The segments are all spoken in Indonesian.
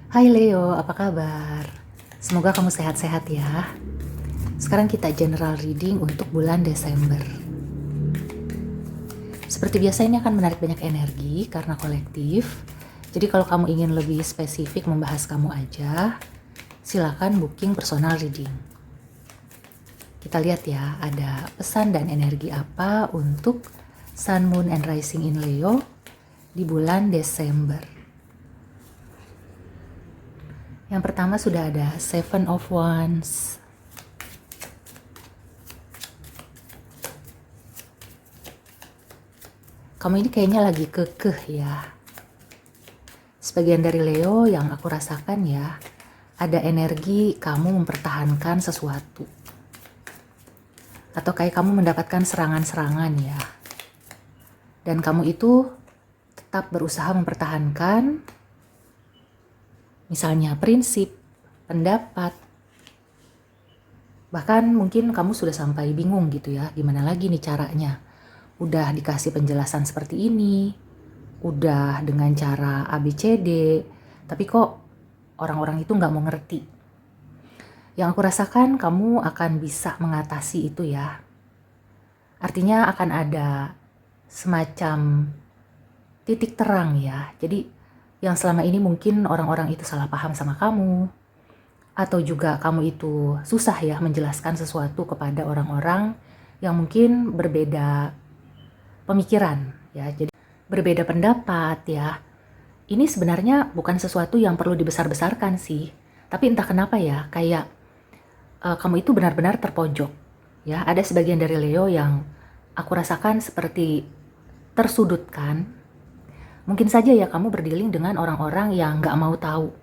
Hai Leo, apa kabar? Semoga kamu sehat-sehat ya. Sekarang kita general reading untuk bulan Desember. Seperti biasa ini akan menarik banyak energi karena kolektif. Jadi kalau kamu ingin lebih spesifik membahas kamu aja, silakan booking personal reading. Kita lihat ya, ada pesan dan energi apa untuk Sun, Moon, and Rising in Leo di bulan Desember. Yang pertama sudah ada Seven of Wands. Kamu ini kayaknya lagi kekeh ya. Sebagian dari Leo yang aku rasakan ya, ada energi kamu mempertahankan sesuatu. Atau kayak kamu mendapatkan serangan-serangan ya. Dan kamu itu tetap berusaha mempertahankan misalnya prinsip, pendapat. Bahkan mungkin kamu sudah sampai bingung gitu ya, gimana lagi nih caranya. Udah dikasih penjelasan seperti ini, udah dengan cara ABCD, tapi kok orang-orang itu nggak mau ngerti. Yang aku rasakan kamu akan bisa mengatasi itu ya. Artinya akan ada semacam titik terang ya. Jadi yang selama ini mungkin orang-orang itu salah paham sama kamu, atau juga kamu itu susah ya menjelaskan sesuatu kepada orang-orang yang mungkin berbeda pemikiran ya, jadi berbeda pendapat ya. Ini sebenarnya bukan sesuatu yang perlu dibesar-besarkan sih, tapi entah kenapa ya, kayak kamu itu benar-benar terpojok ya. Ada sebagian dari Leo yang aku rasakan seperti tersudutkan. Mungkin saja ya kamu berdealing dengan orang-orang yang nggak mau tahu.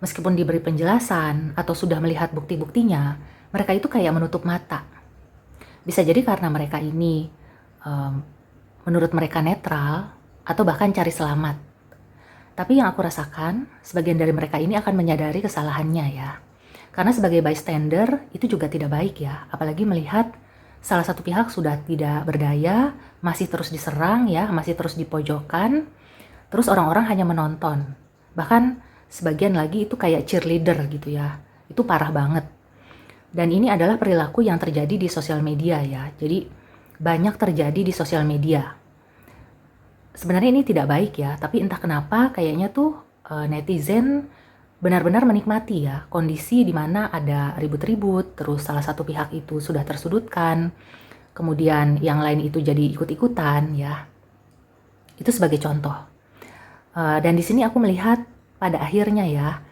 Meskipun diberi penjelasan atau sudah melihat bukti-buktinya, mereka itu kayak menutup mata. Bisa jadi karena mereka ini menurut mereka netral atau bahkan cari selamat. Tapi yang aku rasakan, sebagian dari mereka ini akan menyadari kesalahannya ya. Karena sebagai bystander itu juga tidak baik ya, apalagi melihat salah satu pihak sudah tidak berdaya, masih terus diserang ya, masih terus dipojokkan, terus orang-orang hanya menonton. Bahkan sebagian lagi itu kayak cheerleader gitu ya. Itu parah banget. Dan ini adalah perilaku yang terjadi di sosial media ya. Jadi banyak terjadi di sosial media. Sebenarnya ini tidak baik ya, tapi entah kenapa kayaknya tuh netizen benar-benar menikmati ya kondisi di mana ada ribut-ribut, terus salah satu pihak itu sudah tersudutkan, kemudian yang lain itu jadi ikut-ikutan ya. Itu sebagai contoh. Dan di sini aku melihat pada akhirnya ya,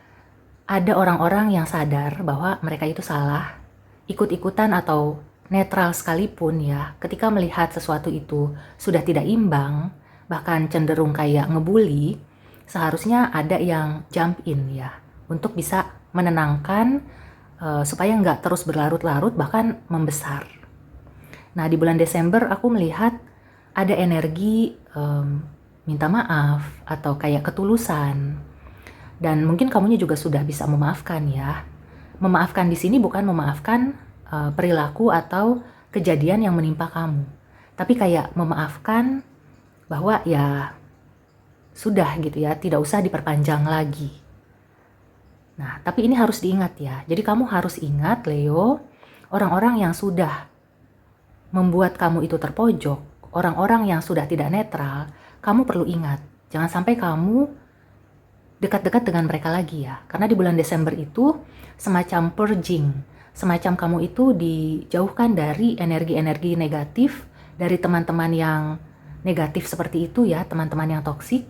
ada orang-orang yang sadar bahwa mereka itu salah, ikut-ikutan atau netral sekalipun ya, ketika melihat sesuatu itu sudah tidak imbang, bahkan cenderung kayak ngebully, seharusnya ada yang jump in ya, untuk bisa menenangkan supaya nggak terus berlarut-larut bahkan membesar. Nah di bulan Desember aku melihat ada energi minta maaf atau kayak ketulusan. Dan mungkin kamunya juga sudah bisa memaafkan ya. Memaafkan di sini bukan memaafkan perilaku atau kejadian yang menimpa kamu. Tapi kayak memaafkan bahwa ya sudah gitu ya, tidak usah diperpanjang lagi. Nah, tapi ini harus diingat ya. Jadi kamu harus ingat Leo, orang-orang yang sudah membuat kamu itu terpojok, orang-orang yang sudah tidak netral, kamu perlu ingat. Jangan sampai kamu dekat-dekat dengan mereka lagi ya. Karena di bulan Desember itu semacam purging, semacam kamu itu dijauhkan dari energi-energi negatif, dari teman-teman yang negatif seperti itu ya, teman-teman yang toksik,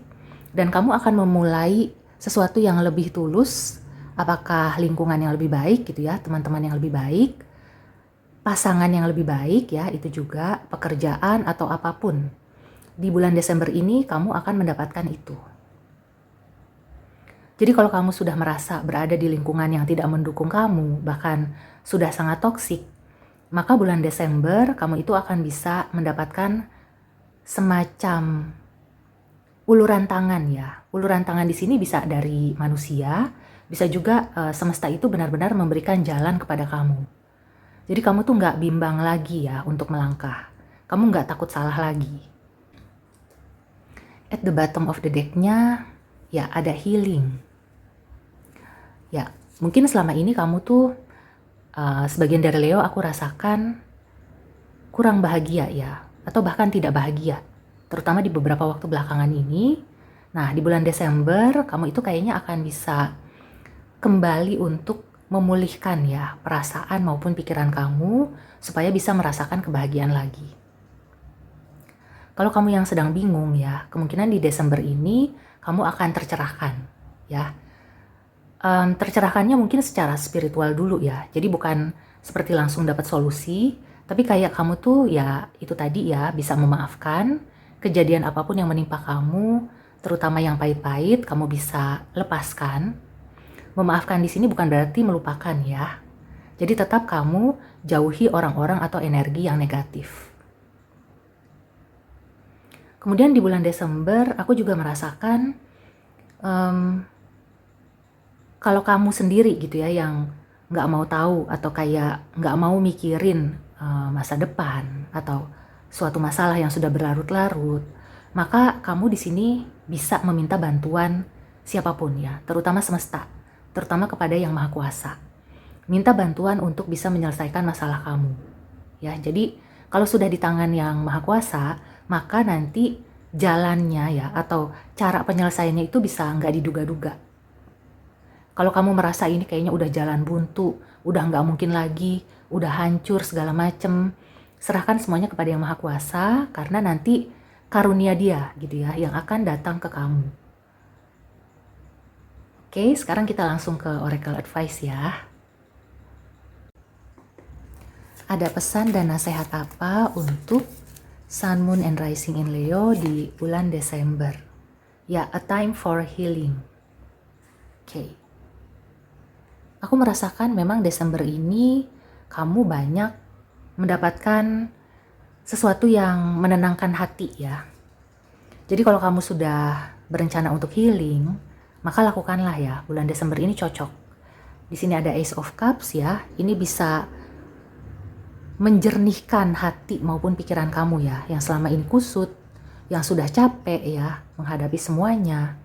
dan kamu akan memulai sesuatu yang lebih tulus, apakah lingkungan yang lebih baik gitu ya, teman-teman yang lebih baik, pasangan yang lebih baik ya, itu juga pekerjaan atau apapun. Di bulan Desember ini kamu akan mendapatkan itu. Jadi kalau kamu sudah merasa berada di lingkungan yang tidak mendukung kamu, bahkan sudah sangat toksik, maka bulan Desember kamu itu akan bisa mendapatkan semacam uluran tangan ya. Uluran tangan di sini bisa dari manusia, bisa juga semesta itu benar-benar memberikan jalan kepada kamu. Jadi kamu tuh nggak bimbang lagi ya untuk melangkah. Kamu nggak takut salah lagi. At the bottom of the deck-nya ya ada healing. Ya, mungkin selama ini kamu tuh sebagian dari Leo aku rasakan kurang bahagia ya, atau bahkan tidak bahagia, terutama di beberapa waktu belakangan ini. Nah, di bulan Desember kamu itu kayaknya akan bisa kembali untuk memulihkan ya perasaan maupun pikiran kamu supaya bisa merasakan kebahagiaan lagi. Kalau kamu yang sedang bingung ya, kemungkinan di Desember ini kamu akan tercerahkan ya. Tercerahkannya mungkin secara spiritual dulu ya. Jadi bukan seperti langsung dapat solusi, tapi kayak kamu tuh ya itu tadi ya bisa memaafkan kejadian apapun yang menimpa kamu, terutama yang pahit-pahit kamu bisa lepaskan. Memaafkan di sini bukan berarti melupakan ya. Jadi tetap kamu jauhi orang-orang atau energi yang negatif. Kemudian di bulan Desember aku juga merasakan kalau kamu sendiri gitu ya yang nggak mau tahu atau kayak nggak mau mikirin masa depan atau suatu masalah yang sudah berlarut-larut, maka kamu di sini bisa meminta bantuan siapapun ya, terutama semesta, terutama kepada Yang Maha Kuasa. Minta bantuan untuk bisa menyelesaikan masalah kamu. Ya, jadi kalau sudah di tangan Yang Maha Kuasa, maka nanti jalannya ya atau cara penyelesaiannya itu bisa nggak diduga-duga. Kalau kamu merasa ini kayaknya udah jalan buntu, udah nggak mungkin lagi, udah hancur segala macem, serahkan semuanya kepada Yang Maha Kuasa, karena nanti karunia Dia gitu ya yang akan datang ke kamu. Oke, sekarang kita langsung ke Oracle Advice ya. Ada pesan dan nasihat apa untuk Sun, Moon, and Rising in Leo di bulan Desember? Ya, a time for healing. Oke. Aku merasakan memang Desember ini kamu banyak mendapatkan sesuatu yang menenangkan hati ya. Jadi kalau kamu sudah berencana untuk healing, maka lakukanlah ya. Bulan Desember ini cocok. Di sini ada Ace of Cups ya. Ini bisa menjernihkan hati maupun pikiran kamu ya, yang selama ini kusut, yang sudah capek ya menghadapi semuanya.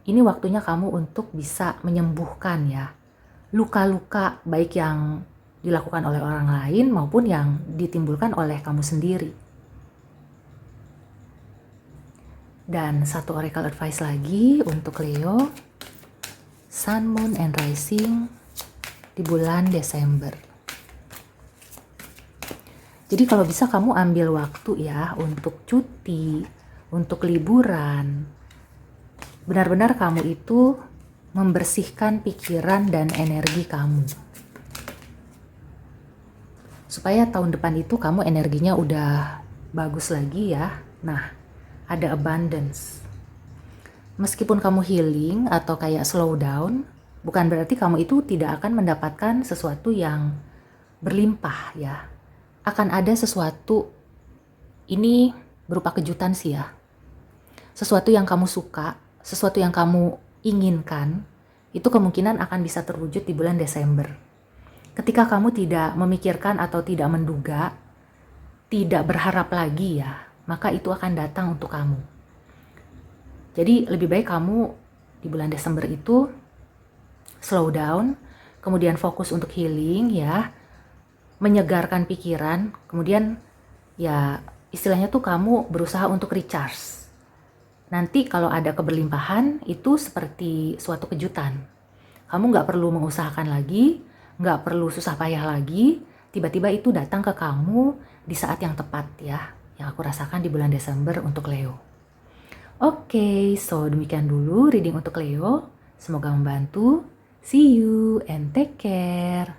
Ini waktunya kamu untuk bisa menyembuhkan ya luka-luka baik yang dilakukan oleh orang lain maupun yang ditimbulkan oleh kamu sendiri. Dan satu oracle advice lagi untuk Leo, Sun, Moon, and Rising di bulan Desember. Jadi kalau bisa kamu ambil waktu ya untuk cuti, untuk liburan. Benar-benar kamu itu membersihkan pikiran dan energi kamu. Supaya tahun depan itu kamu energinya udah bagus lagi ya. Nah, ada abundance. Meskipun kamu healing atau kayak slow down, bukan berarti kamu itu tidak akan mendapatkan sesuatu yang berlimpah ya. Akan ada sesuatu, ini berupa kejutan sih ya. Sesuatu yang kamu suka, sesuatu yang kamu inginkan, itu kemungkinan akan bisa terwujud di bulan Desember. Ketika kamu tidak memikirkan atau tidak menduga, tidak berharap lagi ya, maka itu akan datang untuk kamu. Jadi lebih baik kamu di bulan Desember itu slow down, kemudian fokus untuk healing ya, menyegarkan pikiran, kemudian ya istilahnya tuh kamu berusaha untuk recharge. Nanti kalau ada keberlimpahan itu seperti suatu kejutan. Kamu nggak perlu mengusahakan lagi, nggak perlu susah payah lagi, tiba-tiba itu datang ke kamu di saat yang tepat ya, yang aku rasakan di bulan Desember untuk Leo. Oke, so demikian dulu reading untuk Leo. Semoga membantu. See you and take care.